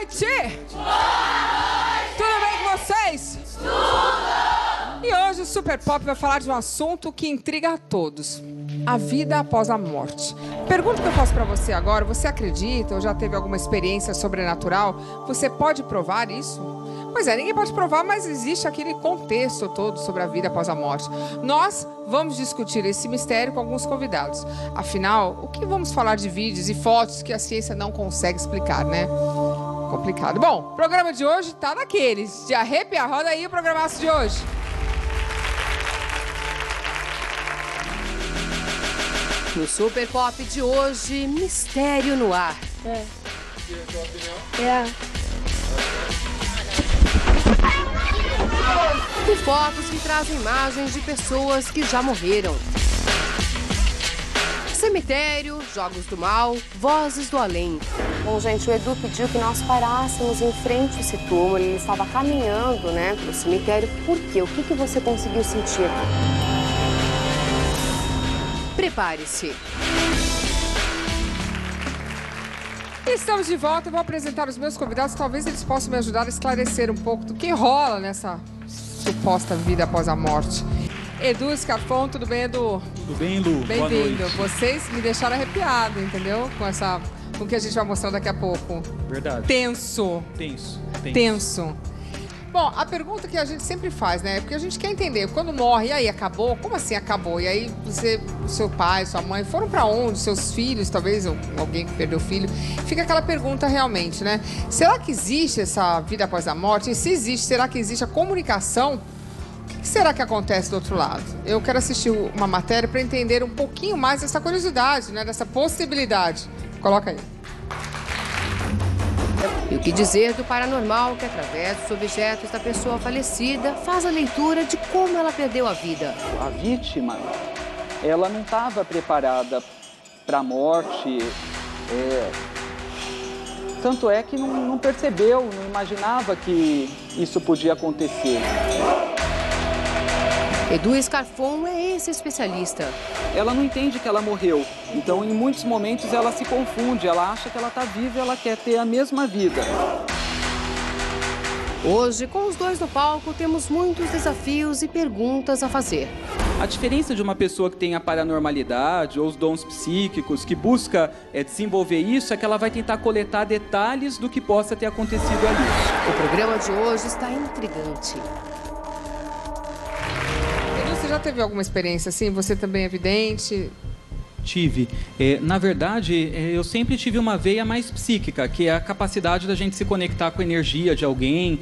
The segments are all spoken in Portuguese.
noite! Tudo bem com vocês? Tudo! E hoje o Super Pop vai falar de um assunto que intriga a todos. A vida após a morte. Pergunta que eu faço pra você agora, você acredita ou já teve alguma experiência sobrenatural? Você pode provar isso? Pois é, ninguém pode provar, mas existe aquele contexto todo sobre a vida após a morte. Nós vamos discutir esse mistério com alguns convidados. Afinal, o que vamos falar de vídeos e fotos que a ciência não consegue explicar, né? Complicado. Bom, o programa de hoje tá daqueles de arrepiar. Roda aí o programaço de hoje. No Super Pop de hoje, mistério no ar. E fotos que trazem imagens de pessoas que já morreram. Cemitério, jogos do mal, vozes do além. Bom, gente, o Edu pediu que nós parássemos em frente a esse túmulo. Ele estava caminhando, né, para o cemitério. Por quê? O que você conseguiu sentir aqui? Prepare-se. Estamos de volta, eu vou apresentar os meus convidados. Talvez eles possam me ajudar a esclarecer um pouco do que rola nessa suposta vida após a morte. Edu Scarfon, tudo bem, Edu? Tudo bem, Lu? Bem-vindo. Vocês me deixaram arrepiado, entendeu? Com o que a gente vai mostrar daqui a pouco. Verdade. Tenso. Tenso. Bom, a pergunta que a gente sempre faz, né? Porque a gente quer entender, quando morre, e aí, acabou? Como assim acabou? E aí, o seu pai, sua mãe, foram pra onde? Seus filhos, talvez, ou alguém que perdeu filho. Fica aquela pergunta realmente, né? Será que existe essa vida após a morte? E se existe, será que existe a comunicação? O que será que acontece do outro lado? Eu quero assistir uma matéria para entender um pouquinho mais dessa curiosidade, né? Dessa possibilidade. Coloca aí. E o que dizer do paranormal que, através dos objetos da pessoa falecida, faz a leitura de como ela perdeu a vida. A vítima, ela não estava preparada para a morte, tanto é que não percebeu, não imaginava que isso podia acontecer. Edu Scarfon é esse especialista. Ela não entende que ela morreu, então em muitos momentos ela se confunde, ela acha que ela está viva e ela quer ter a mesma vida. Hoje, com os dois no palco, temos muitos desafios e perguntas a fazer. A diferença de uma pessoa que tem a paranormalidade ou os dons psíquicos, que busca desenvolver isso, é que ela vai tentar coletar detalhes do que possa ter acontecido ali. O programa de hoje está intrigante. Você já teve alguma experiência assim? Você também é vidente? Tive. Na verdade, eu sempre tive uma veia mais psíquica, que é a capacidade da gente se conectar com a energia de alguém,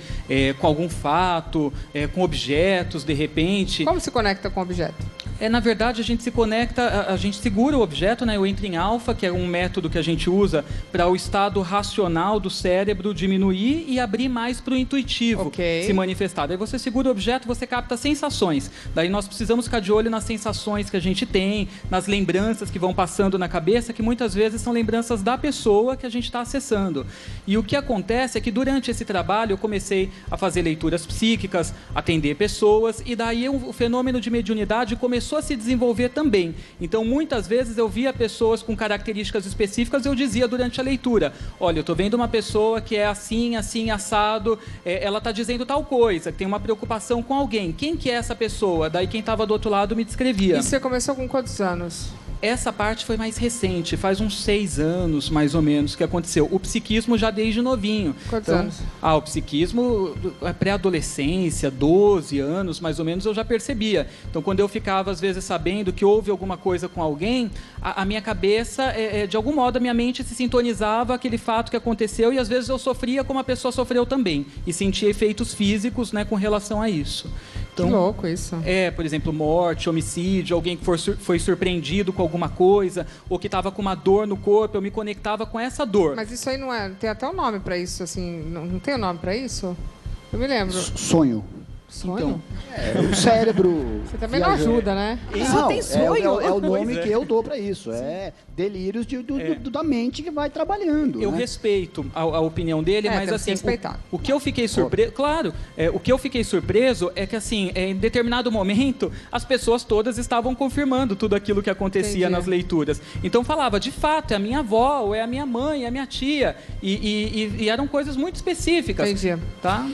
com algum fato, com objetos, de repente. Como se conecta com o objeto? Na verdade, a gente se conecta, a gente segura o objeto, né? Eu entro em alfa, que é um método que a gente usa para o estado racional do cérebro diminuir e abrir mais para o intuitivo se manifestar. Daí você segura o objeto, você capta sensações. Daí nós precisamos ficar de olho nas sensações que a gente tem, nas lembranças que vão passando na cabeça, que muitas vezes são lembranças da pessoa que a gente está acessando. E o que acontece é que durante esse trabalho eu comecei a fazer leituras psíquicas, atender pessoas, e daí o fenômeno de mediunidade começou a se desenvolver também. Então, muitas vezes eu via pessoas com características específicas e eu dizia durante a leitura, olha, eu estou vendo uma pessoa que é assim, assim, assado, ela está dizendo tal coisa, que tem uma preocupação com alguém. Quem que é essa pessoa? Daí quem estava do outro lado me descrevia. E você começou com quantos anos? Essa parte foi mais recente, faz uns 6 anos, mais ou menos, que aconteceu. O psiquismo já desde novinho. Quantos anos? O psiquismo, pré-adolescência, 12 anos, mais ou menos, eu já percebia. Então, quando eu ficava, às vezes, sabendo que houve alguma coisa com alguém, a minha cabeça, de algum modo, a minha mente se sintonizava aquele fato que aconteceu e, às vezes, eu sofria como a pessoa sofreu também. E sentia efeitos físicos, né, com relação a isso. Então, que louco isso. Por exemplo, morte, homicídio, alguém que foi surpreendido com alguma coisa, ou que estava com uma dor no corpo, eu me conectava com essa dor. Mas isso aí não é... Tem até um nome para isso, assim... Não tem um nome para isso? Eu me lembro. Sonho. Sonho? Então, o cérebro. Você também não ajuda, né? Não, tem sonho. É o nome que eu dou para isso. É delírios da mente que vai trabalhando. Eu respeito a opinião dele, mas assim, o que eu fiquei surpreso, claro, o que eu fiquei surpreso é que assim, em determinado momento, as pessoas todas estavam confirmando tudo aquilo que acontecia nas leituras. Então falava, de fato, é a minha avó, ou é a minha mãe, é a minha tia, e eram coisas muito específicas. Entendi. Tá?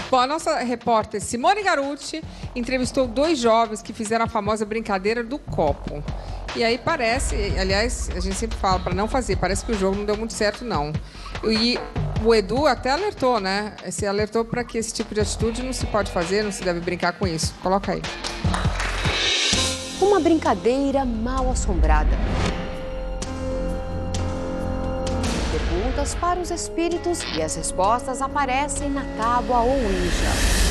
Bom, a nossa repórter Simone Garuti entrevistou 2 jovens que fizeram a famosa brincadeira do copo. E aí parece, aliás, a gente sempre fala para não fazer, parece que o jogo não deu muito certo, não. E o Edu até alertou, né? Se alertou para que esse tipo de atitude não se pode fazer, não se deve brincar com isso. Coloca aí. Uma brincadeira mal assombrada. Perguntas para os espíritos e as respostas aparecem na tábua Ouija.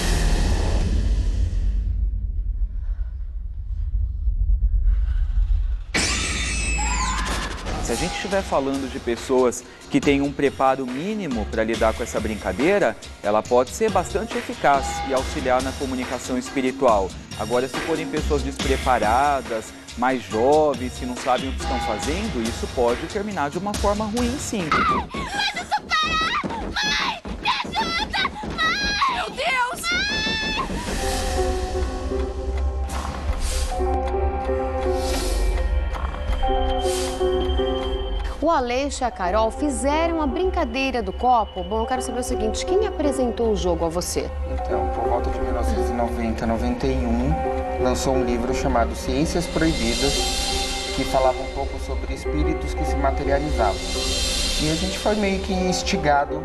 Se a gente estiver falando de pessoas que têm um preparo mínimo para lidar com essa brincadeira, ela pode ser bastante eficaz e auxiliar na comunicação espiritual. Agora, se forem pessoas despreparadas, mais jovens, que não sabem o que estão fazendo, isso pode terminar de uma forma ruim, sim. Manda parar! Mãe, me ajuda! Mãe! Meu Deus! O Aleixo e a Carol fizeram a brincadeira do copo. Bom, eu quero saber o seguinte, quem apresentou o jogo a você? Então, por volta de 1990, 91, lançou um livro chamado Ciências Proibidas, que falava um pouco sobre espíritos que se materializavam. E a gente foi meio que instigado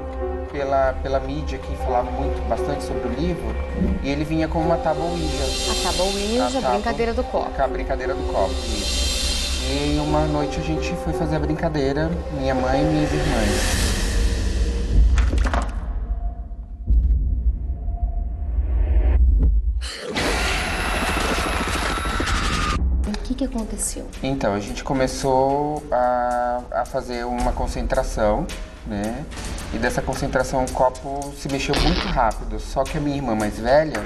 pela mídia, que falava bastante sobre o livro, e ele vinha com uma tábua Ouija. A tábua Ouija, a brincadeira do copo. A brincadeira do copo, isso. E uma noite a gente foi fazer a brincadeira, minha mãe e minhas irmãs. O que aconteceu? Então, a gente começou a fazer uma concentração, né? E dessa concentração o copo se mexeu muito rápido. Só que a minha irmã mais velha,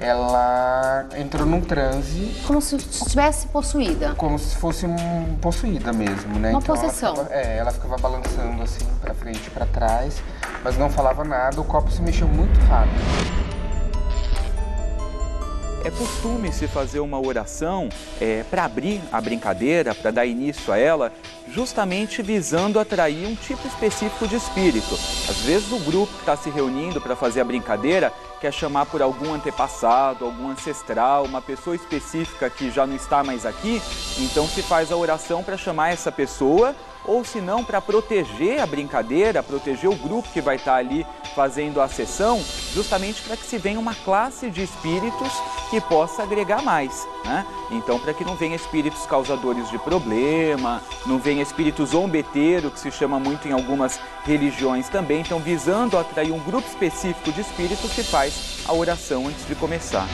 ela entrou num transe... Como se estivesse possuída? Como se fosse possuída mesmo, né? Uma então, possessão. Ela ficava balançando assim, pra frente e pra trás, mas não falava nada, o copo se mexeu muito rápido. É costume se fazer uma oração para abrir a brincadeira, para dar início a ela, justamente visando atrair um tipo específico de espírito. Às vezes o grupo que está se reunindo para fazer a brincadeira quer chamar por algum antepassado, algum ancestral, uma pessoa específica que já não está mais aqui, então se faz a oração para chamar essa pessoa, ou se não, para proteger a brincadeira, proteger o grupo que vai estar ali fazendo a sessão, justamente para que se venha uma classe de espíritos que possa agregar mais, né? Então, para que não venha espíritos causadores de problema, não venha espírito zombeteiro, que se chama muito em algumas religiões também. Então, visando atrair um grupo específico de espíritos, se faz a oração antes de começar.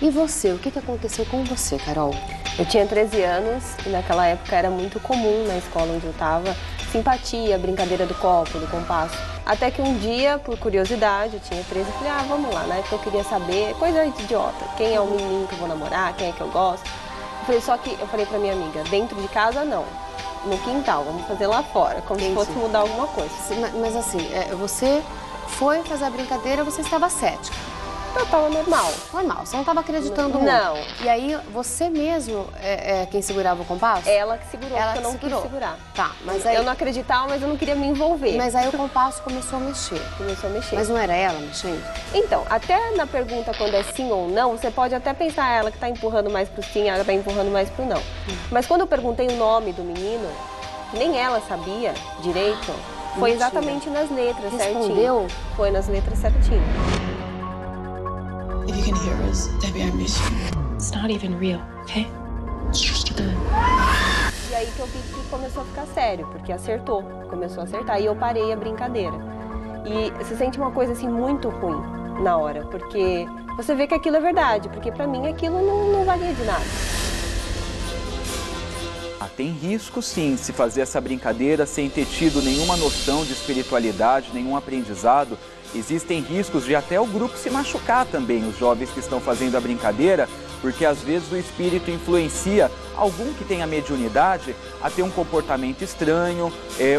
E você? O que aconteceu com você, Carol? Eu tinha 13 anos e naquela época era muito comum na escola onde eu estava simpatia, brincadeira do copo, do compasso. Até que um dia, por curiosidade, eu tinha 13 e falei, vamos lá, né? Porque eu queria saber, coisa idiota, quem é o menino que eu vou namorar, quem é que eu gosto. Só que eu falei pra minha amiga, dentro de casa não, no quintal, vamos fazer lá fora, como se fosse mudar alguma coisa. Mas assim, você foi fazer a brincadeira, você estava cética? Eu estava normal. Normal, você não estava acreditando muito. Não. E aí, você mesmo é quem segurava o compasso? Ela que segurou, ela porque eu não quis segurar. Tá, mas aí... Eu não acreditava, mas eu não queria me envolver. Mas aí o compasso começou a mexer. Começou a mexer. Mas não era ela mexendo? Então, até na pergunta quando é sim ou não, você pode até pensar ela que está empurrando mais pro sim, ela está empurrando mais pro não. Mas quando eu perguntei o nome do menino, que nem ela sabia direito, foi exatamente nas letras certinho. Respondeu? Foi nas letras certinho. If you can hear us, Debbie, I miss you. It's not even real, okay? It's just a gun. E aí que eu vi que começou a ficar sério, porque acertou, começou a acertar. E eu parei a brincadeira. E você sente uma coisa assim muito ruim na hora, porque você vê que aquilo é verdade, porque pra mim aquilo não valia de nada. Tem risco, sim, se fazer essa brincadeira sem ter tido nenhuma noção de espiritualidade, nenhum aprendizado. existem riscos de até o grupo se machucar também, os jovens que estão fazendo a brincadeira, porque às vezes o espírito influencia algum que tenha mediunidade a ter um comportamento estranho,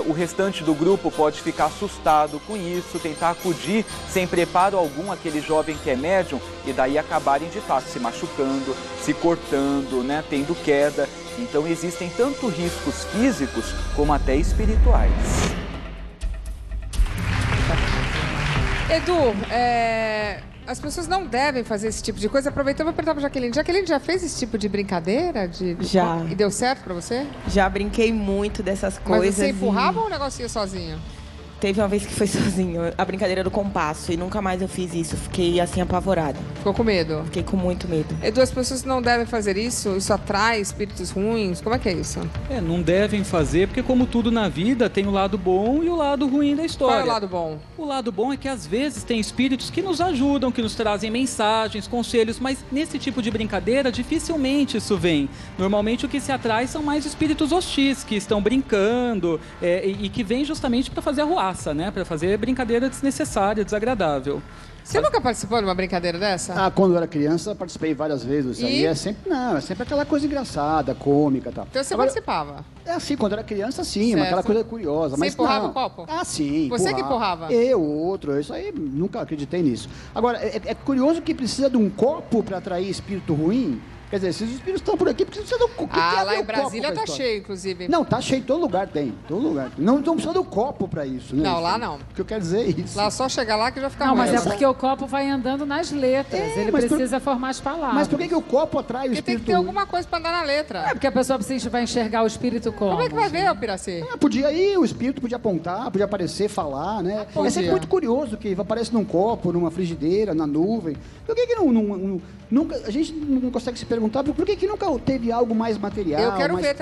o restante do grupo pode ficar assustado com isso, tentar acudir sem preparo algum aquele jovem que é médium e daí acabarem de fato se machucando, se cortando, né, tendo queda. Então existem tanto riscos físicos como até espirituais. Edu, as pessoas não devem fazer esse tipo de coisa. Aproveitando, eu vou perguntar pra Jaqueline. Jaqueline, já fez esse tipo de brincadeira? Já. E deu certo pra você? Já brinquei muito dessas coisas. Mas você empurrava ou o negócio ia sozinho? Teve uma vez que foi sozinho, a brincadeira do compasso, e nunca mais eu fiz isso. Fiquei, assim, apavorada. Ficou com medo? Fiquei com muito medo. Edu, as pessoas não devem fazer isso? Isso atrai espíritos ruins? Como é que é isso? Não devem fazer, porque como tudo na vida, tem o lado bom e o lado ruim da história. Qual é o lado bom? O lado bom é que às vezes tem espíritos que nos ajudam, que nos trazem mensagens, conselhos, mas nesse tipo de brincadeira, dificilmente isso vem. Normalmente o que se atrai são mais espíritos hostis, que estão brincando e que vêm justamente para fazer arruaça, né? Para fazer brincadeira desnecessária, desagradável. Você nunca participou de uma brincadeira dessa? Quando eu era criança, participei várias vezes. Isso aí é sempre aquela coisa engraçada, cômica e tal. Então você participava? Assim, quando eu era criança, sim, mas aquela coisa curiosa. Você empurrava o copo? Sim. Você que empurrava? Eu, outro, isso aí, nunca acreditei nisso. Agora, é curioso que precisa de um copo para atrair espírito ruim. Quer dizer, se os espíritos estão por aqui, precisa do copo. Lá em Brasília tá cheio, inclusive. Não, tá cheio, todo lugar tem. Todo lugar tem. Não precisa do copo pra isso, né? Não, lá não. O que eu quero dizer é isso. Lá só chegar lá que já fica Não, mas é porque o copo vai andando nas letras. Ele precisa formar as palavras. Mas por que o copo atrai o espírito? Porque tem que ter alguma coisa pra andar na letra. Porque a pessoa vai enxergar o espírito como? Como é que vai ver, Piraci? Podia ir, o espírito podia apontar, podia aparecer, falar, né? É sempre muito curioso que aparece num copo, numa frigideira, na nuvem. Por que nunca, a gente não consegue se perguntar por que nunca teve algo mais material,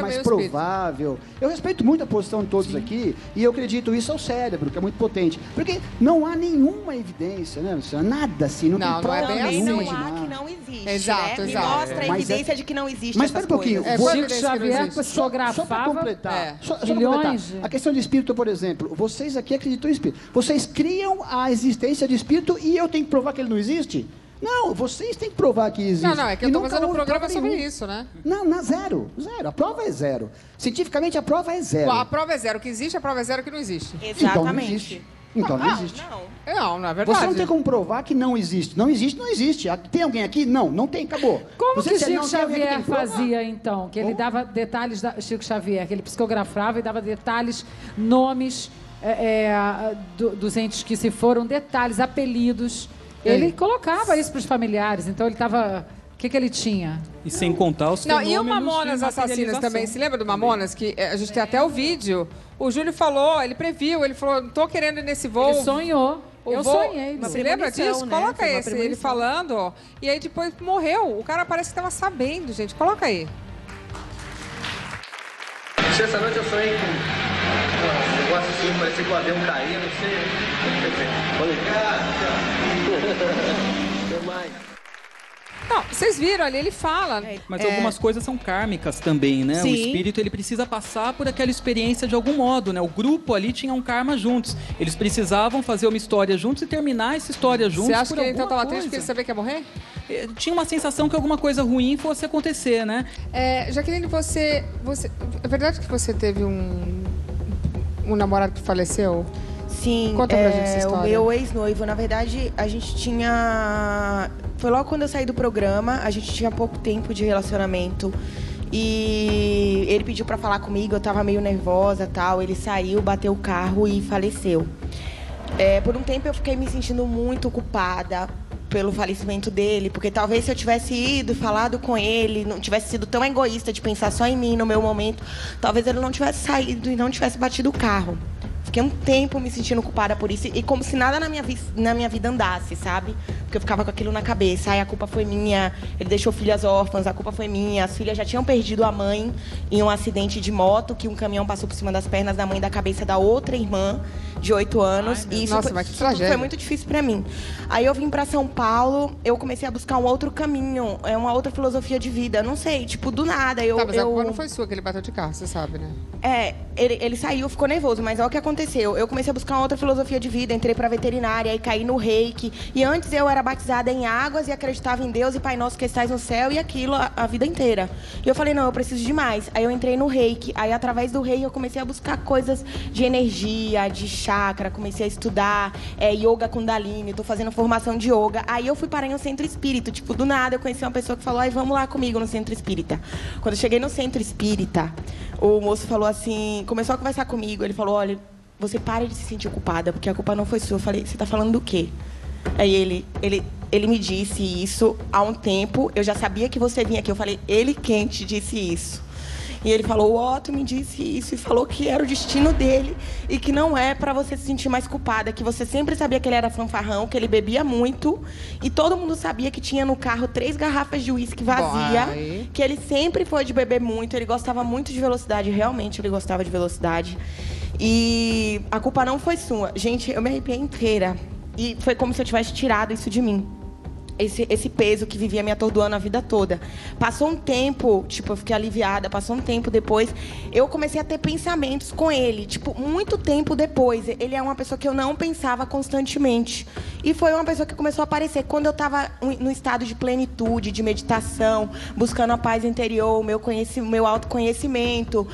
mais provável? Eu respeito muito a posição de todos aqui e eu acredito isso ao cérebro, que é muito potente. Porque não há nenhuma evidência, né? Nada assim, não tem prova nenhuma de nada. Que não existe, exato, né? exato. Me mostra a evidência de que não existe mas espera um pouquinho. Chico Xavier psicografava só para completar. Milhões. A questão de espírito, por exemplo. Vocês aqui acreditam em espírito. Vocês criam a existência de espírito e eu tenho que provar que ele não existe? Não, vocês têm que provar que existe. Não, é que eu tô fazendo um programa sobre isso, né? Não, zero. A prova é zero. Cientificamente, a prova é zero. A prova é zero que existe, a prova é zero que não existe. Exatamente. Então não existe. Não é verdade. Você não tem como provar que não existe. Não existe. Tem alguém aqui? Não tem, acabou. Como que Chico Xavier fazia, então? Que ele dava detalhes, Chico Xavier, que ele psicografava e dava detalhes, nomes dos entes que se foram, detalhes, apelidos. Ele colocava isso para os familiares, então ele estava... O que ele tinha? E sem contar os fenômenos. E o Mamonas Assassinas também. Se lembra do Mamonas? Que a gente tem até o vídeo. O Júlio falou, ele previu, ele falou, não tô querendo ir nesse voo. Ele sonhou. Eu sonhei. Você lembra disso? Né? Coloca esse, ele falando, ó. E aí depois morreu. O cara parece que estava sabendo, gente. Coloca aí. Essa noite eu sonhei com um negócio assim, parecia que o avião caía, não sei. Não, vocês viram ali, ele fala. Mas algumas coisas são kármicas também, né? Sim. O espírito, ele precisa passar por aquela experiência de algum modo, né? O grupo ali tinha um karma juntos. Eles precisavam fazer uma história juntos e terminar essa história juntos. Você acha que ele então estava triste porque ele sabia que ia morrer? Tinha uma sensação que alguma coisa ruim fosse acontecer, né? Jaqueline, você... É verdade que você teve um namorado que faleceu? Sim, conta pra gente essa história. O meu ex-noivo, na verdade, a gente tinha... Foi logo quando eu saí do programa, a gente tinha pouco tempo de relacionamento e ele pediu pra falar comigo, eu tava meio nervosa e tal, ele saiu, bateu o carro e faleceu. Por um tempo eu fiquei me sentindo muito culpada pelo falecimento dele, porque talvez se eu tivesse ido e falado com ele, não tivesse sido tão egoísta de pensar só em mim no meu momento, talvez ele não tivesse saído e não tivesse batido o carro. Fiquei um tempo me sentindo culpada por isso e como se nada na minha vida andasse, sabe? Porque eu ficava com aquilo na cabeça. A culpa foi minha, ele deixou filhas órfãs, a culpa foi minha. As filhas já tinham perdido a mãe em um acidente de moto, que um caminhão passou por cima das pernas da mãe e da cabeça da outra irmã. de 8 anos. Ai, e isso nossa, foi, mas que tragédia. foi muito difícil pra mim. Aí eu vim pra São Paulo, eu comecei a buscar um outro caminho, uma outra filosofia de vida. Não sei, tipo, do nada. Mas a culpa não foi sua que ele bateu de carro, você sabe, né? Ele saiu, ficou nervoso, mas olha o que aconteceu. Eu comecei a buscar uma outra filosofia de vida, entrei pra veterinária, aí caí no reiki. E antes eu era batizada em águas e acreditava em Deus e Pai Nosso que estás no céu e aquilo a vida inteira. E eu falei, não, eu preciso de mais. Aí eu entrei no reiki. Aí através do reiki eu comecei a buscar coisas de energia, de chakra, comecei a estudar yoga kundalini, tô fazendo formação de yoga. Aí eu fui parar em um centro espírita, tipo, do nada eu conheci uma pessoa que falou, vamos lá comigo no centro espírita. Quando eu cheguei no centro espírita, o moço falou assim, começou a conversar comigo, ele falou, olha, você para de se sentir culpada, porque a culpa não foi sua. Eu falei, você tá falando do quê? Aí ele me disse isso há um tempo, eu já sabia que você vinha aqui. Eu falei, ele quem te disse isso? E ele falou, o Otto me disse isso e falou que era o destino dele e que não é pra você se sentir mais culpada, que você sempre sabia que ele era fanfarrão, que ele bebia muito e todo mundo sabia que tinha no carro 3 garrafas de uísque vazia, que ele sempre foi de beber muito, ele gostava muito de velocidade, realmente ele gostava de velocidade. E a culpa não foi sua. Gente, eu me arrepiei inteira. E foi como se eu tivesse tirado isso de mim. Esse peso que vivia me atordoando a vida toda. Passou um tempo, tipo, eu fiquei aliviada. Passou um tempo depois, eu comecei a ter pensamentos com ele. Tipo, muito tempo depois. Ele é uma pessoa que eu não pensava constantemente. E foi uma pessoa que começou a aparecer quando eu estava no estado de plenitude, de meditação, buscando a paz interior, meu autoconhecimento,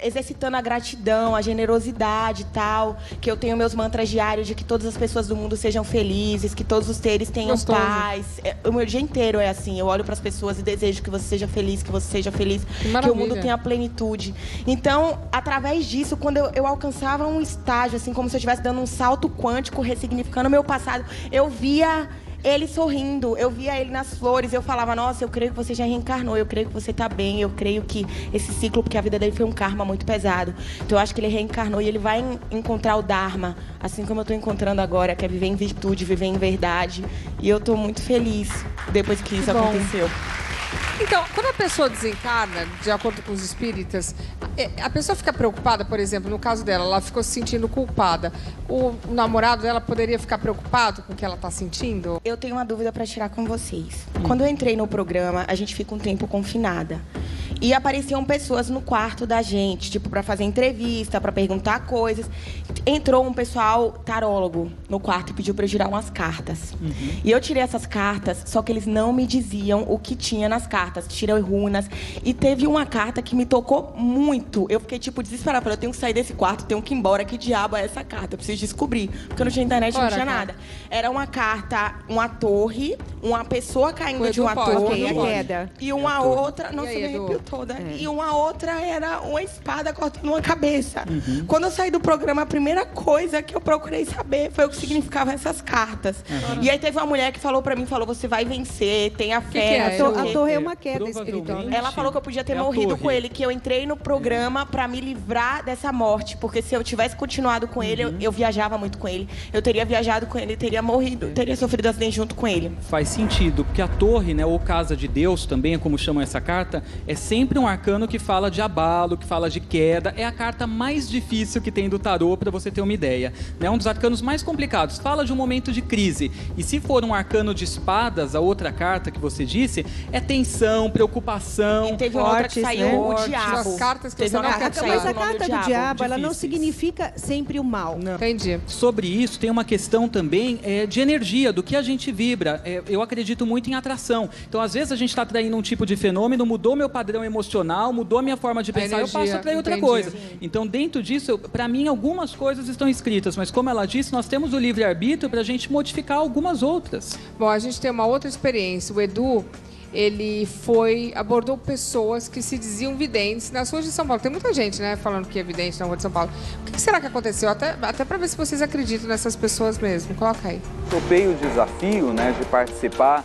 exercitando a gratidão, a generosidade e tal, que eu tenho meus mantras diários de que todas as pessoas do mundo sejam felizes, que todos os seres tenham paz. O meu dia inteiro é assim, eu olho para as pessoas e desejo que você seja feliz, que o mundo tenha plenitude. Então, através disso, quando eu alcançava um estágio, assim, como se eu estivesse dando um salto quântico, ressignificando o meu passado, eu via ele sorrindo, eu via ele nas flores, eu falava, nossa, eu creio que você já reencarnou, eu creio que você está bem, eu creio que esse ciclo, porque a vida dele foi um karma muito pesado, então eu acho que ele reencarnou e ele vai encontrar o Dharma, assim como eu estou encontrando agora, que é viver em virtude, viver em verdade, e eu estou muito feliz depois que isso aconteceu. Então, quando a pessoa desencarna, de acordo com os espíritas, a pessoa fica preocupada, por exemplo, no caso dela, ela ficou se sentindo culpada. O namorado dela poderia ficar preocupado com o que ela está sentindo? Eu tenho uma dúvida para tirar com vocês. Quando eu entrei no programa, a gente fica um tempo confinada. E apareciam pessoas no quarto da gente, tipo, para fazer entrevista, para perguntar coisas. Entrou um pessoal tarólogo no quarto e pediu para eu tirar umas cartas. E eu tirei essas cartas, só que eles não me diziam o que tinha nas cartas. Tirei runas. E teve uma carta que me tocou muito. Eu fiquei, tipo, desesperada. Falei, eu tenho que sair desse quarto, tenho que ir embora. Que diabo é essa carta? Eu preciso descobrir. Porque não tinha internet, não tinha nada. Era uma carta, uma torre, uma pessoa caindo de uma torre. A queda. E uma outra... Nossa, me arrepiou toda. E uma outra era uma espada cortando uma cabeça. Quando eu saí do programa, a primeira coisa que eu procurei saber foi o que significavam essas cartas. E aí teve uma mulher que falou pra mim, falou, você vai vencer, tenha fé. A torre é uma queda espiritual. Ela falou que eu podia ter morrido com ele, que eu entrei no programa pra me livrar dessa morte, porque se eu tivesse continuado com ele, eu viajava muito com ele, eu teria viajado com ele, teria morrido, teria sofrido acidente junto com ele. Faz sentido, porque a torre, né, ou casa de Deus, também é como chamam essa carta, é sempre um arcano que fala de abalo, que fala de queda. É a carta mais difícil que tem do tarô, para você ter uma ideia. É um dos arcanos mais complicados. Fala de um momento de crise. E se for um arcano de espadas, a outra carta que você disse, é tensão, preocupação. E teve uma outra que saiu, o diabo. As cartas que você não quer sair. Mas a carta do diabo, ela não significa sempre o mal. Não. Entendi. Sobre isso, tem uma questão também de energia, do que a gente vibra. Eu acredito muito em atração. Então, às vezes, a gente está atraindo um tipo de fenômeno, mudou meu padrão emocional, mudou a minha forma de pensar, eu passo a atrair outra coisa. Então, dentro disso, para mim, algumas coisas estão escritas, mas como ela disse, nós temos o livre-arbítrio para a gente modificar algumas outras. Bom, a gente tem uma outra experiência. O Edu, ele abordou pessoas que se diziam videntes nas ruas de São Paulo. Tem muita gente, né, falando que é vidente na rua de São Paulo. O que será que aconteceu? Até para ver se vocês acreditam nessas pessoas mesmo. Coloca aí. Topei o desafio, né, de participar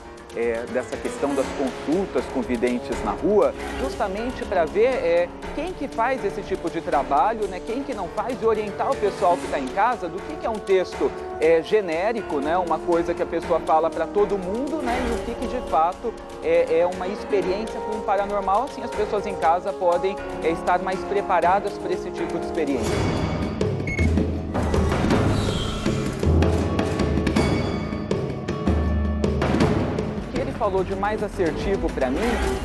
dessa questão das consultas com videntes na rua, justamente para ver quem que faz esse tipo de trabalho, né, quem que não faz, e orientar o pessoal que está em casa do que é um texto genérico, né, uma coisa que a pessoa fala para todo mundo, né, e o que de fato é uma experiência com o paranormal, assim as pessoas em casa podem estar mais preparadas para esse tipo de experiência. falou de mais assertivo para mim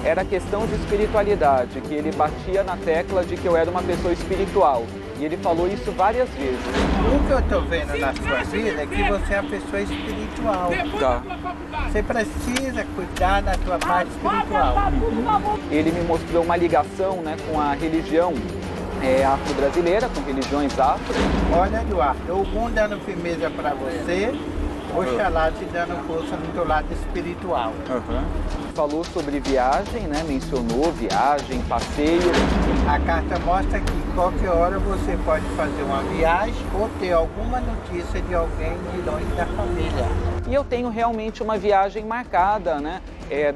era a questão de espiritualidade, que ele batia na tecla de que eu era uma pessoa espiritual. E ele falou isso várias vezes. O que eu estou vendo na sua vida é que você é uma pessoa espiritual. Tá. Você precisa cuidar da sua parte espiritual. Ele me mostrou uma ligação, né, com a religião afro-brasileira, com religiões afro. Olha, Eduardo, o mundo dando firmeza para você, Oxalá te dando força no teu lado espiritual. Falou sobre viagem, né? Mencionou viagem, passeio. A carta mostra que qualquer hora você pode fazer uma viagem ou ter alguma notícia de alguém de longe da família. E eu tenho realmente uma viagem marcada, né?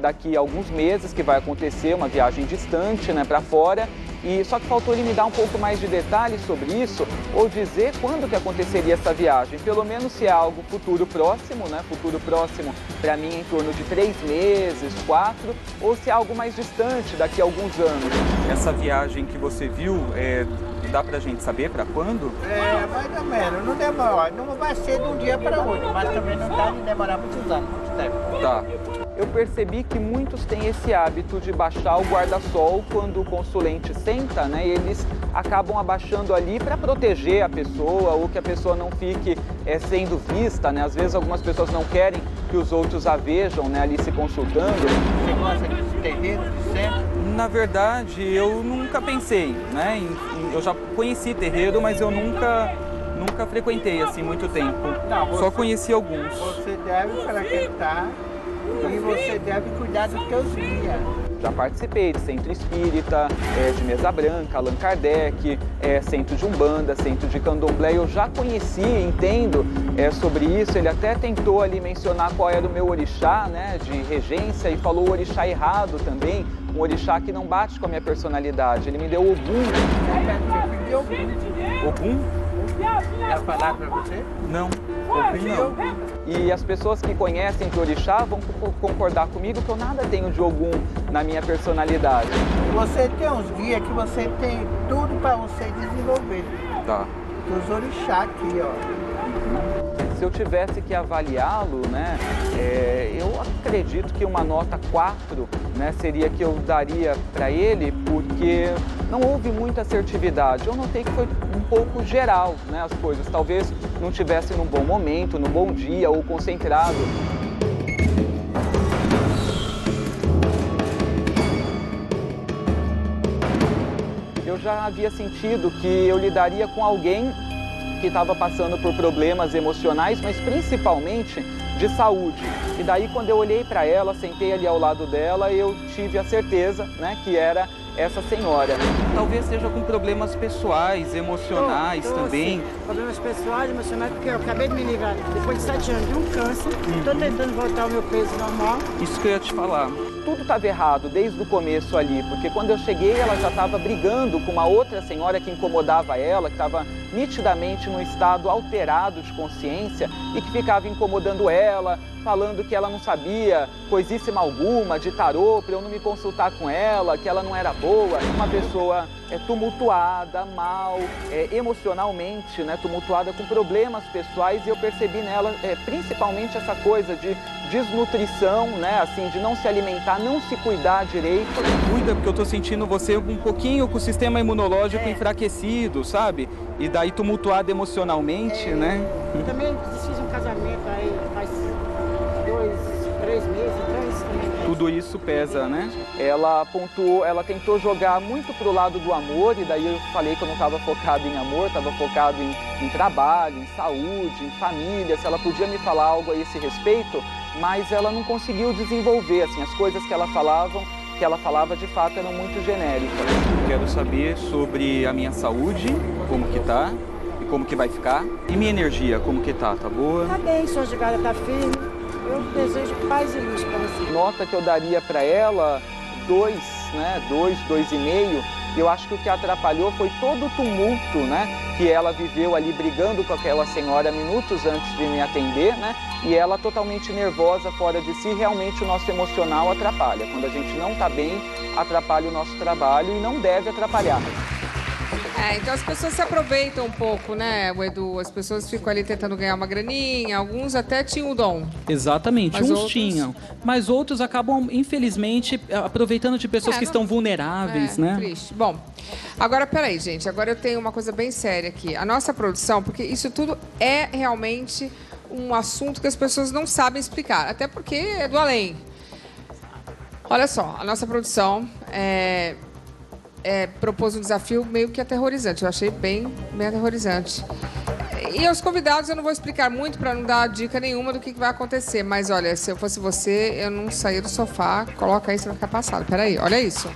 Daqui a alguns meses que vai acontecer, uma viagem distante, né, para fora. E só que faltou ele me dar um pouco mais de detalhes sobre isso, ou dizer quando que aconteceria essa viagem. Pelo menos se é algo futuro próximo, né? Futuro próximo para mim em torno de 3 meses, 4, ou se é algo mais distante, daqui a alguns anos. Essa viagem que você viu, dá pra gente saber para quando? Mais ou menos. Não demora, não vai ser de um dia para outro, mas também não dá de demorar muitos anos, muito tempo. Tá. Eu percebi que muitos têm esse hábito de baixar o guarda-sol quando o consulente senta, né? Eles acabam abaixando ali para proteger a pessoa ou que a pessoa não fique sendo vista, né? Às vezes algumas pessoas não querem que os outros a vejam, né? Ali se consultando. Você gosta de terreiro, de centro? Na verdade, eu nunca pensei, né? Eu já conheci terreiro, mas eu nunca frequentei assim muito tempo. Não, só conheci alguns. Você deve frequentar e você deve cuidar dos teus guias. Já participei de centro espírita, de mesa branca, Allan Kardec, centro de Umbanda, centro de Candomblé. Eu já conheci, entendo sobre isso. Ele até tentou ali mencionar qual era o meu orixá, né, de regência, e falou o orixá errado também, um orixá que não bate com a minha personalidade. Ele me deu Ogum. Ogum? Quer falar para você? Não. Não. E as pessoas que conhecem de orixá vão concordar comigo que eu nada tenho de Ogum na minha personalidade. Você tem uns guias que você tem tudo para você desenvolver. Tá. Os orixá aqui, ó. Se eu tivesse que avaliá-lo, né, eu acredito que uma nota 4, né, seria que eu daria para ele, porque não houve muita assertividade. Eu notei que foi um pouco geral, né, as coisas. Talvez não tivesse num bom momento, num bom dia ou concentrado. Eu já havia sentido que eu lidaria com alguém que estava passando por problemas emocionais, mas principalmente de saúde. E daí, quando eu olhei para ela, sentei ali ao lado dela, eu tive a certeza, né, que era essa senhora. Talvez seja com problemas pessoais, emocionais também. Sim. Problemas pessoais, emocionais, porque eu acabei de me livrar depois de 7 anos de um câncer. Estou tentando voltar ao meu peso normal. Isso que eu ia te falar. Tudo estava errado desde o começo ali, porque quando eu cheguei ela já estava brigando com uma outra senhora que incomodava ela, que estava nitidamente num estado alterado de consciência e que ficava incomodando ela, falando que ela não sabia coisíssima alguma de tarô, para eu não me consultar com ela, que ela não era boa. Uma pessoa tumultuada, mal, emocionalmente, né, tumultuada, com problemas pessoais, e eu percebi nela principalmente essa coisa de desnutrição, né, assim, de não se alimentar, não se cuidar direito. Cuida, porque eu tô sentindo você um pouquinho com o sistema imunológico enfraquecido, sabe? E daí tumultuada emocionalmente, né? Também fiz um casamento aí faz 2, 3 meses, então isso também. Tudo isso pesa, né? Ela tentou jogar muito pro lado do amor, e daí eu falei que eu não estava focado em amor, estava focado em trabalho, em saúde, em família, se ela podia me falar algo a esse respeito, mas ela não conseguiu desenvolver, assim, as coisas que ela falava de fato eram muito genéricas. Quero saber sobre a minha saúde, como que tá e como que vai ficar, e minha energia, como que tá boa? Tá bem, sua jogada tá firme. Eu desejo paz e luz para você. Nota que eu daria para ela 2, né? 2,5. Eu acho que o que atrapalhou foi todo o tumulto, né, que ela viveu ali brigando com aquela senhora minutos antes de me atender, né? E ela totalmente nervosa, fora de si. Realmente o nosso emocional atrapalha. Quando a gente não está bem, atrapalha o nosso trabalho e não deve atrapalhar. Então as pessoas se aproveitam um pouco, né, Edu? As pessoas ficam ali tentando ganhar uma graninha, alguns até tinham o dom. Exatamente, Mas uns outros... tinham. Mas outros acabam, infelizmente, aproveitando de pessoas que estão vulneráveis, né? Triste. Bom, agora, peraí, gente. Agora eu tenho uma coisa bem séria aqui. A nossa produção, porque isso tudo é realmente um assunto que as pessoas não sabem explicar. Até porque é do além. Olha só, a nossa produção propôs um desafio meio que aterrorizante. Eu achei bem aterrorizante. E aos convidados eu não vou explicar muito para não dar dica nenhuma do que vai acontecer. Mas olha, se eu fosse você, eu não saía do sofá. Coloca aí, você vai ficar passado. Peraí, olha isso.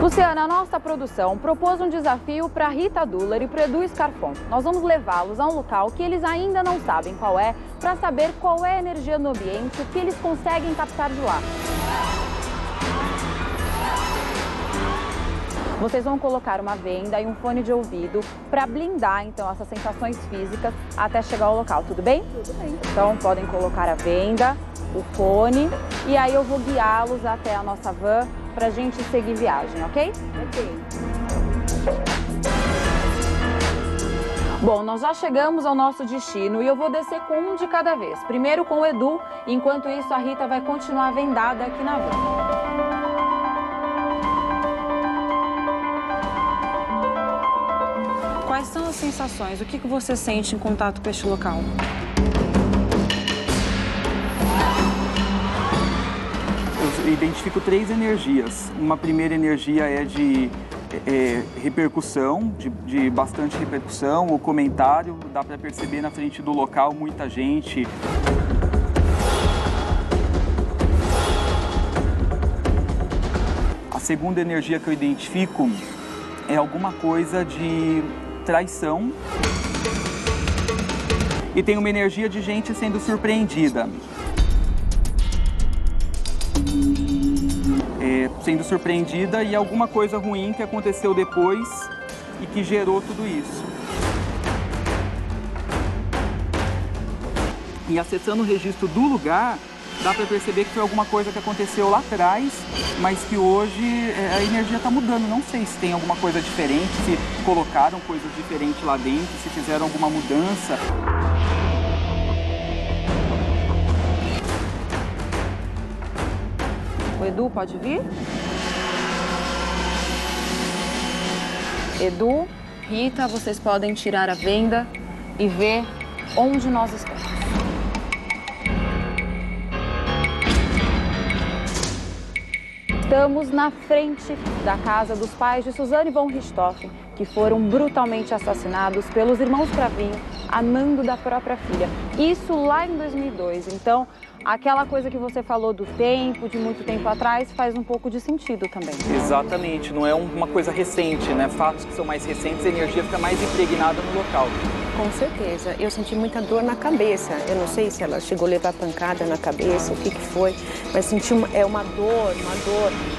Luciana, a nossa produção propôs um desafio para Rita Duller e para Edu Scarfon. Nós vamos levá-los a um local que eles ainda não sabem qual é, para saber qual é a energia no ambiente, o que eles conseguem captar de lá. Vocês vão colocar uma venda e um fone de ouvido para blindar, então, essas sensações físicas até chegar ao local, tudo bem? Tudo bem. Então, podem colocar a venda, o fone, e aí eu vou guiá-los até a nossa van para a gente seguir viagem, ok? Ok. Bom, nós já chegamos ao nosso destino e eu vou descer com um de cada vez. Primeiro com o Edu, enquanto isso a Rita vai continuar vendada aqui na van. Quais são as sensações? O que você sente em contato com este local? Eu identifico 3 energias. Uma primeira energia é de repercussão, de bastante repercussão. O comentário, dá para perceber na frente do local, muita gente. A segunda energia que eu identifico é alguma coisa de traição. E tem uma energia de gente sendo surpreendida. Sendo surpreendida e alguma coisa ruim que aconteceu depois e que gerou tudo isso. E acessando o registro do lugar, dá para perceber que foi alguma coisa que aconteceu lá atrás, mas que hoje a energia está mudando. Não sei se tem alguma coisa diferente, se colocaram coisas diferentes lá dentro, se fizeram alguma mudança. O Edu pode vir? Edu, Rita, vocês podem tirar a venda e ver onde nós estamos. Estamos na frente da casa dos pais de Suzane von Richthofen, que foram brutalmente assassinados pelos irmãos Cravinho, amando da própria filha. Isso lá em 2002. Então, aquela coisa que você falou do tempo, de muito tempo atrás, faz um pouco de sentido também. Exatamente, não é uma coisa recente, né? Fatos que são mais recentes, a energia fica mais impregnada no local. Com certeza. Eu senti muita dor na cabeça. Eu não sei se ela chegou a levar pancada na cabeça, o que foi, mas senti uma dor,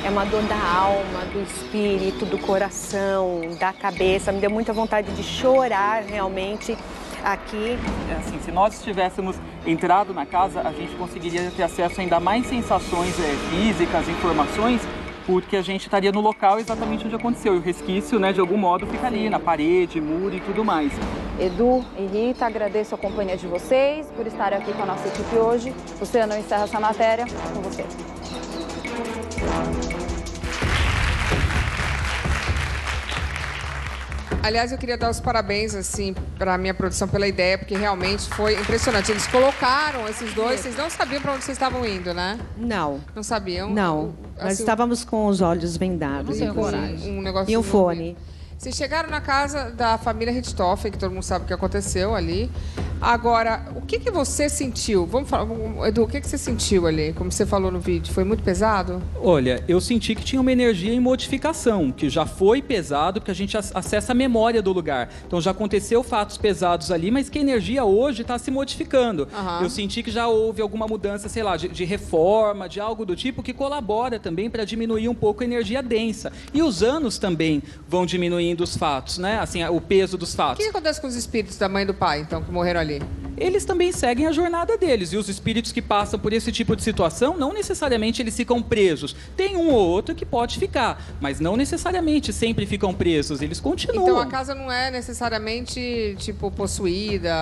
é uma dor da alma, do espírito, do coração, da cabeça. Me deu muita vontade de chorar realmente aqui. Assim, se nós tivéssemos entrado na casa, a gente conseguiria ter acesso a ainda mais sensações físicas, informações, porque a gente estaria no local exatamente onde aconteceu. E o resquício, né, de algum modo, fica ali, na parede, muro e tudo mais. Edu e Rita, agradeço a companhia de vocês por estarem aqui com a nossa equipe hoje. Luciano, encerra essa matéria com você. Aliás, eu queria dar os parabéns, assim, para a minha produção pela ideia, porque realmente foi impressionante. Eles colocaram esses dois, vocês não sabiam para onde vocês estavam indo, né? Não. Não sabiam? Não. Assim, nós estávamos com os olhos vendados. E um fone. Vocês chegaram na casa da família Richthofen, que todo mundo sabe o que aconteceu ali. Agora, o que você sentiu? Vamos falar, Edu, o que você sentiu ali? Como você falou no vídeo, foi muito pesado? Olha, eu senti que tinha uma energia em modificação, que já foi pesado, porque a gente acessa a memória do lugar. Então já aconteceu fatos pesados ali, mas que a energia hoje está se modificando. Uhum. Eu senti que já houve alguma mudança, sei lá, de reforma, de algo do tipo, que colabora também para diminuir um pouco a energia densa. E os anos também vão diminuindo os fatos, né? Assim, o peso dos fatos. O que acontece com os espíritos da mãe e do pai, então, que morreram ali? eles também seguem a jornada deles. E os espíritos que passam por esse tipo de situação, não necessariamente eles ficam presos. Tem um ou outro que pode ficar, mas não necessariamente sempre ficam presos, eles continuam. Então a casa não é necessariamente, tipo, possuída,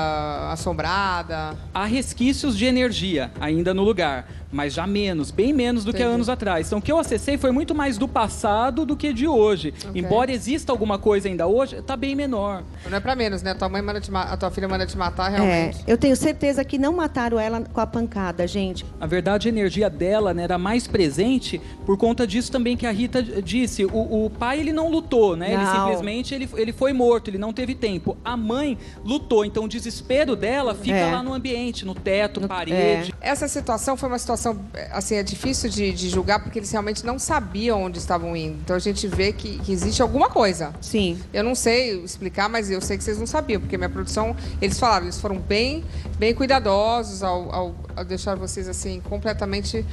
assombrada? Há resquícios de energia ainda no lugar, mas já menos, bem menos do que há anos atrás. Então o que eu acessei foi muito mais do passado do que de hoje. Embora exista alguma coisa ainda hoje, está bem menor. Não é pra menos, né? A tua filha manda te matar, realmente. Eu tenho certeza que não mataram ela com a pancada, gente. Na verdade, a energia dela, né, era mais presente por conta disso também que a Rita disse. O pai, ele não lutou, né? Ele simplesmente ele foi morto, ele não teve tempo. A mãe lutou, então o desespero dela fica lá no ambiente, no teto, na parede. Essa situação foi uma situação, assim, é difícil de julgar porque eles realmente não sabiam onde estavam indo. Então a gente vê que existe alguma coisa. Sim. Eu não sei explicar, mas eu sei que vocês não sabiam, porque minha produção, eles falaram, eles foram bem cuidadosos ao deixar vocês, assim, completamente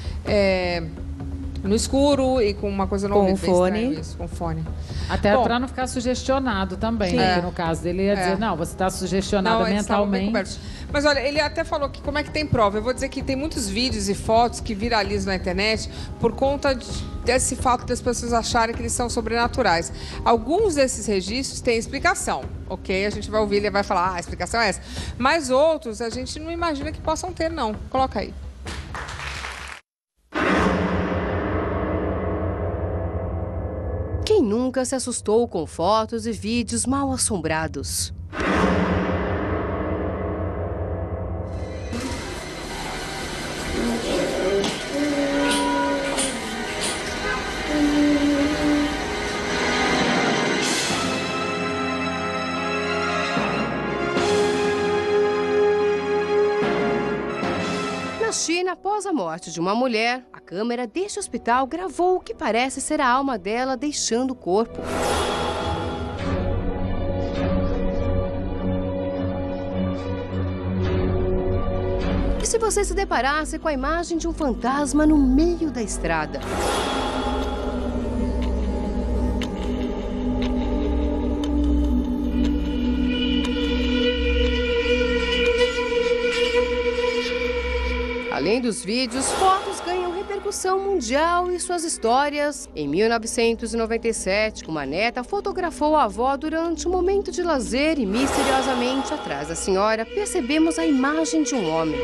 no escuro e com uma coisa no ouvido. Com fone. Isso, com fone. Até para não ficar sugestionado também, né? No caso dele, ia dizer, não, você está sugestionada mentalmente. Mas olha, ele até falou que como é que tem prova. Eu vou dizer que tem muitos vídeos e fotos que viralizam na internet por conta desse fato das pessoas acharem que eles são sobrenaturais. Alguns desses registros têm explicação, ok? A gente vai ouvir, ele vai falar, a explicação é essa. Mas outros a gente não imagina que possam ter, não. Coloca aí. Quem nunca se assustou com fotos e vídeos mal assombrados? Na China, após a morte de uma mulher, a câmera deste hospital gravou o que parece ser a alma dela deixando o corpo. E se você se deparasse com a imagem de um fantasma no meio da estrada? Além dos vídeos, fotos ganham repercussão mundial e suas histórias. Em 1997, uma neta fotografou a avó durante um momento de lazer e, misteriosamente, atrás da senhora, percebemos a imagem de um homem.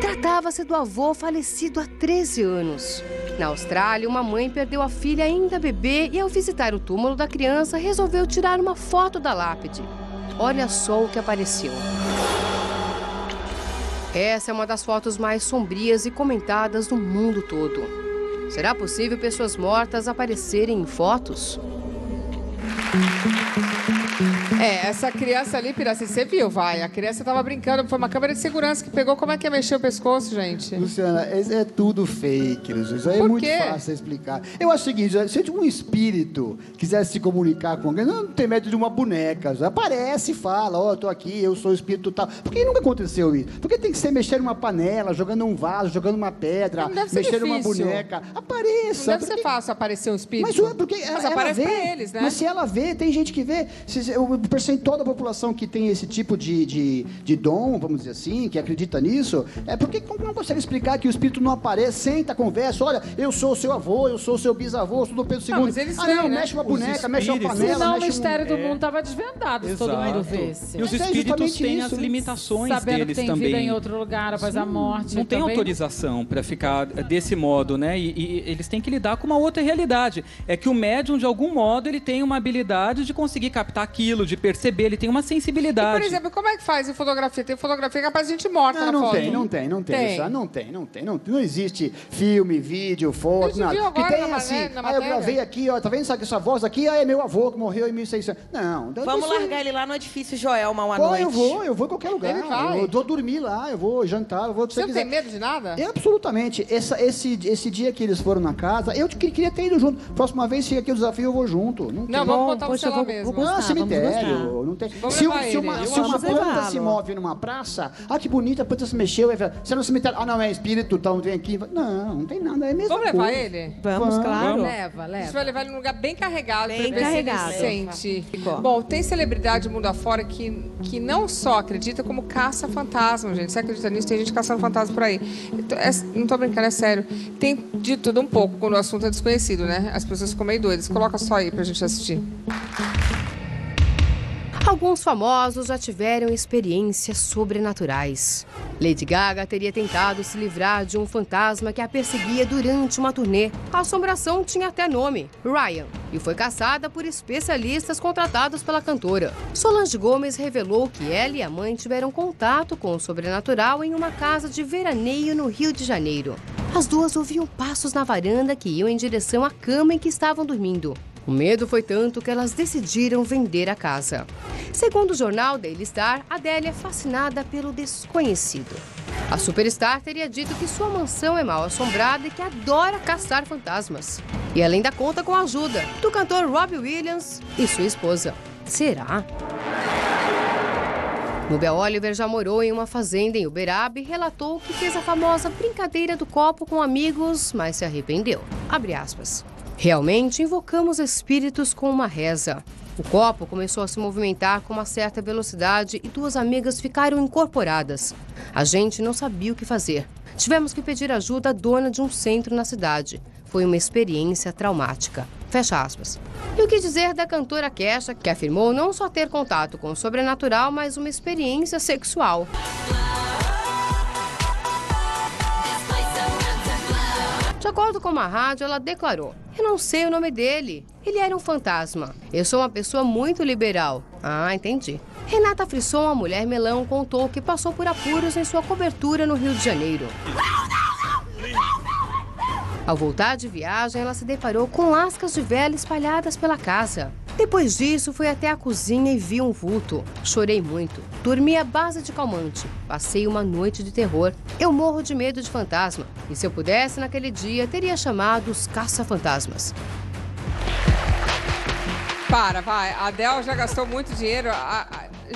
Tratava-se do avô falecido há 13 anos. Na Austrália, uma mãe perdeu a filha ainda bebê e, ao visitar o túmulo da criança, resolveu tirar uma foto da lápide. Olha só o que apareceu. Essa é uma das fotos mais sombrias e comentadas do mundo todo. Será possível pessoas mortas aparecerem em fotos? Essa criança ali, Piraci, você viu, vai. A criança tava brincando, foi uma câmera de segurança que pegou. Como é que ia mexer o pescoço, gente? Luciana, é tudo fake, Luciana. Isso aí é muito fácil de explicar. Eu acho o seguinte, se um espírito quisesse se comunicar com alguém, não tem medo de uma boneca. Aparece e fala, ó, eu tô aqui, eu sou o espírito tal. Por que nunca aconteceu isso? Por que tem que ser mexer numa panela, jogando um vaso, jogando uma pedra, mexer numa boneca? Apareça. Não deve ser fácil aparecer um espírito. Mas aparece pra eles, né? Mas se ela vê, tem gente que vê. O percentual da população que tem esse tipo de dom, vamos dizer assim, que acredita nisso, por que não consegue explicar que o espírito não aparece, senta, conversa, olha, eu sou o seu avô, eu sou o seu bisavô, eu sou do Pedro II. Mas eles veem, mexe uma boneca, mexe uma panela. Senão o mistério do mundo estava desvendado, se todo mundo visse. E os espíritos têm as limitações sabendo deles que tem também. Vida em outro lugar após a morte. Não tem autorização para ficar desse modo, né? E eles têm que lidar com uma outra realidade. É que o médium, de algum modo, ele tem uma habilidade de conseguir captar aquilo, de perceber, ele tem uma sensibilidade. E, por exemplo, como é que faz em fotografia? Tem fotografia capaz de gente morta na foto. Não tem. Não existe filme, vídeo, foto, nada. Viu agora que tem assim, eu gravei aqui, ó, tá vendo essa voz aqui? É meu avô que morreu em 1600. Não. Vamos largar ele lá no edifício Joelma uma noite. Eu vou em qualquer lugar. Eu vou dormir lá, eu vou jantar, eu vou... Você não tem medo de nada? Absolutamente. Esse dia que eles foram na casa, eu queria ter ido junto. Próxima vez, chega aqui o desafio, eu vou junto. Não, vamos botar o celular mesmo. Cemitério. sério. Não tem. Vamos Se levar ele. uma planta se move numa praça, que bonita, a planta se mexeu, você no cemitério, não, é espírito, então vem aqui. Não tem nada, é mesmo. Vamos levar ele? Vamos, claro. Leva. A gente vai levar ele num lugar bem carregado, Bem pra ver carregado. se ele se sente. Bom, tem celebridade mundo afora que não só acredita, como caça fantasma, gente. Você acredita nisso? Tem gente caçando fantasma por aí. Então, não tô brincando, é sério. Tem de tudo um pouco quando o assunto é desconhecido, né? As pessoas ficam meio doidas. Coloca só aí pra gente assistir. Alguns famosos já tiveram experiências sobrenaturais. Lady Gaga teria tentado se livrar de um fantasma que a perseguia durante uma turnê. A assombração tinha até nome, Ryan, e foi caçada por especialistas contratados pela cantora. Solange Gomes revelou que ela e a mãe tiveram contato com o sobrenatural em uma casa de veraneio no Rio de Janeiro. As duas ouviam passos na varanda que iam em direção à cama em que estavam dormindo. O medo foi tanto que elas decidiram vender a casa. Segundo o jornal Daily Star, Adele é fascinada pelo desconhecido. A superstar teria dito que sua mansão é mal assombrada e que adora caçar fantasmas. E ela ainda conta com a ajuda do cantor Robbie Williams e sua esposa. Será? Nubia Oliver já morou em uma fazenda em Uberaba e relatou que fez a famosa brincadeira do copo com amigos, mas se arrependeu. Abre aspas. Realmente invocamos espíritos com uma reza. O copo começou a se movimentar com uma certa velocidade e duas amigas ficaram incorporadas. A gente não sabia o que fazer. Tivemos que pedir ajuda à dona de um centro na cidade. Foi uma experiência traumática. Fecha aspas. E o que dizer da cantora Kesha, que afirmou não só ter contato com o sobrenatural, mas uma experiência sexual. De acordo com uma rádio, ela declarou: eu não sei o nome dele. Ele era um fantasma. Eu sou uma pessoa muito liberal. Ah, entendi. Renata Frisson, a mulher melão, contou que passou por apuros em sua cobertura no Rio de Janeiro. Ao voltar de viagem, ela se deparou com lascas de vela espalhadas pela casa. Depois disso, fui até a cozinha e vi um vulto. Chorei muito. Dormi à base de calmante. Passei uma noite de terror. Eu morro de medo de fantasma. E se eu pudesse, naquele dia, teria chamado os caça-fantasmas. Vai. A Adele já gastou muito dinheiro.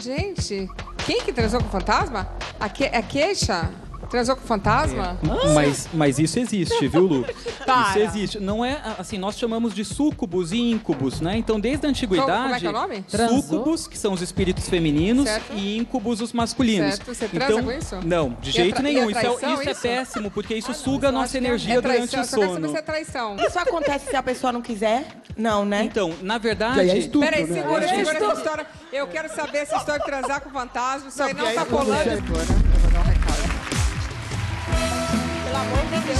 Gente, quem que transou com fantasma? A Kesha? Transou com fantasma? Mas isso existe, viu, Lu? Para. Isso existe. Não é, assim, nós chamamos de súcubos e íncubos, né? Então, desde a antiguidade... Como é que é o nome? Súcubos, que são os espíritos femininos, certo. E íncubos, os masculinos. Certo. Você transa com isso? Não, de jeito nenhum. Traição, isso é péssimo, porque isso suga a nossa energia durante o sono. Só quero saber se é traição. Isso acontece se a pessoa não quiser? Não, né? Então, na verdade... E aí é estupro, Peraí, né? segura essa história. Eu quero saber essa história de transar com fantasma. Isso aí não tá colando. Eu vou dar um recado.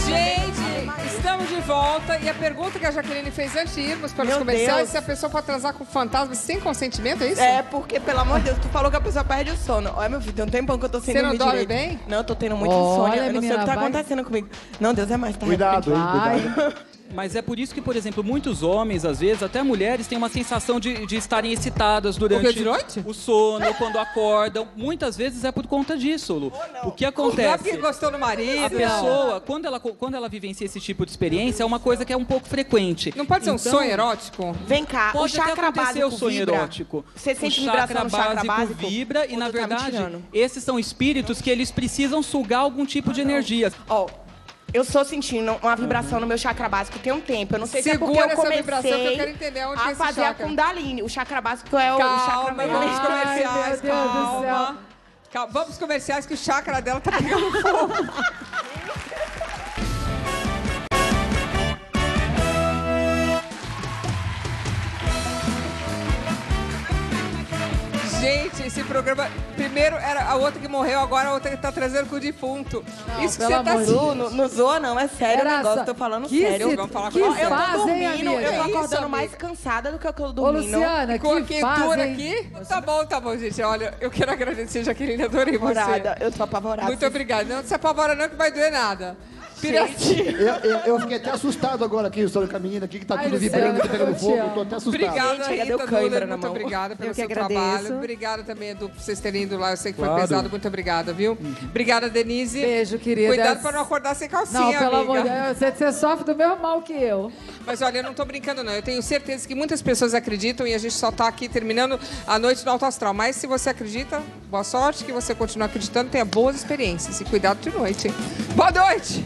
Gente, estamos de volta. E a pergunta que a Jaqueline fez antes de irmos para os comerciais é se a pessoa pode transar com fantasma sem consentimento, é isso? É, porque, pelo amor de Deus, tu falou que a pessoa perde o sono. Olha, meu filho, tem um tempão que eu tô sem dormir direito. Você não dorme bem? Não, eu tô tendo muito insônia. Eu não sei o que tá acontecendo comigo. Não, Deus é mais. Tá? Cuidado, hein? Cuidado. Mas é por isso que, por exemplo, muitos homens, às vezes, até mulheres, têm uma sensação de estarem excitadas durante o sono, quando acordam. Muitas vezes é por conta disso, Lu. O que acontece? Porque gostou do marido. A pessoa, quando ela vivencia esse tipo de experiência, é uma coisa que é um pouco frequente. Não pode ser um sonho erótico? Vem cá, pode o chakra até acontecer básico o sonho vibra. erótico. Você sente o vibração no chakra básico? Vibra e, na verdade, esses são espíritos que eles precisam sugar algum tipo de energia. Eu estou sentindo uma vibração no meu chakra básico tem um tempo. Eu não sei se é porque eu comecei a fazer a Kundalini. O chakra básico é o chakra meio... Vamos aos comerciais, Meu Deus do céu. Calma, vamos aos comerciais que o chakra dela tá pegando fogo. Gente, esse programa... Primeiro era a outra que morreu, agora a outra que tá trazendo com o defunto. Não, isso que você tá... Não zoa, não. É sério o negócio. Tô falando sério. Vamos falar com você. Eu tô dormindo. Amiga? Eu tô acordando isso, mais cansada do que eu tô Ô, dormindo. Luciana, com a que quentura faz, aqui? Tá bom, gente. Olha, eu quero agradecer, Jaqueline. Adorei você. Eu tô apavorada. Muito obrigada. Não se apavora não que vai doer nada. Piratinha. Eu fiquei até assustado agora aqui sobre a menina aqui, que tá tudo vibrando, tá pegando fogo. Eu tô até assustado. Obrigada, Gente, Rita Nuller, muito mão. obrigada pelo Eu que seu agradeço. trabalho. Obrigada também, Edu, por vocês terem ido lá. Eu sei que foi Claro. pesado. Muito obrigada, viu? Obrigada, Denise. Beijo, querida. Cuidado pra não acordar sem calcinha, Não, pelo amiga. amor de Deus, você sofre do mesmo mal que eu. Mas olha, eu não tô brincando, não. Eu tenho certeza que muitas pessoas acreditam e a gente só tá aqui terminando a noite no Alto Astral. Mas se você acredita, boa sorte, que você continue acreditando, tenha boas experiências e cuidado de noite. Boa noite!